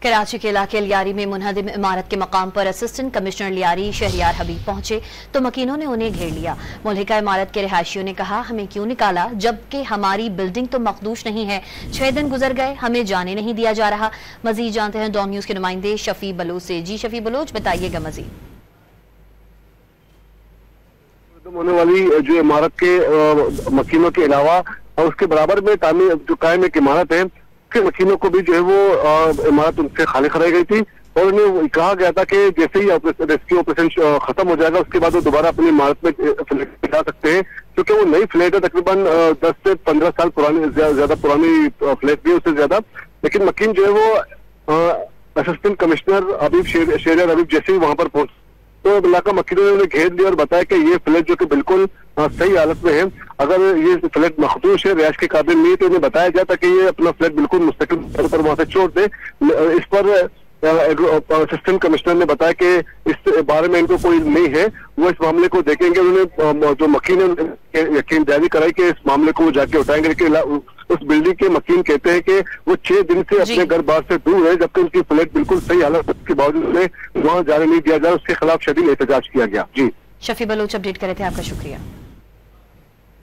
कराची के इलाके लियारी में मुनहदिम इमारत के मकाम पर असिस्टेंट कमिश्नर लियारी शहरियार हबीब पहुंचे तो मकीनों ने उन्हें घेर लिया। मुल्हिका इमारत के रिहायशियों ने कहा, हमें क्यों निकाला जबकि हमारी बिल्डिंग तो मखदूश नहीं है। 6 दिन गुजर गए, हमें जाने नहीं दिया जा रहा। मजीद जानते हैं डॉन न्यूज के नुमाइंदे शफी बलोच से। जी शफी बलोच, बताइएगा मजीद। होने वाली जो इमारत के मकीनों के अलावा उसके बराबर में तामीर जो कायम एक इमारत है के मशीनों को भी जो है वो इमारत उनसे खाली कराई गई थी और उन्हें कहा गया था कि जैसे ही रेस्क्यू ऑपरेशन खत्म हो जाएगा उसके बाद वो दोबारा अपनी इमारत में फ्लैट जा सकते हैं, क्योंकि वो नई फ्लैट है, तकरीबन 10 से 15 साल पुरानी, ज्यादा पुरानी फ्लैट भी है उससे ज्यादा। लेकिन मकीन जो है वो असिस्टेंट कमिश्नर हबीब शहरियार हबीब जैसे ही वहां पर पहुंच तो इलाका मकीनों ने उन्हें घेर लिया और बताया कि ये फ्लैट जो कि बिल्कुल सही हालत में है, अगर ये फ्लैट मखदूश है, रिहायश के काबिल नहीं है, तो उन्हें बताया जाता कि ये अपना फ्लैट बिल्कुल मुस्तकिल तौर पर वहां से छोड़ दे। इस पर असिस्टेंट कमिश्नर ने बताया कि इस बारे में इनको कोई नहीं है, वो इस मामले को देखेंगे। उन्होंने जो मकीन यकीन दहानी कराई कि इस मामले को वो जाके उठाएंगे। लेकिन उस बिल्डिंग के मकीन कहते हैं कि वो 6 दिन से अपने घर बार से दूर है, जबकि उनकी फ्लैट बिल्कुल सही हालत के बावजूद उन्हें वहां जाने नहीं दिया जा रहा, उसके खिलाफ शदीद एहतजाज किया गया। जी शफी बलोच अपडेट करे थे, आपका शुक्रिया।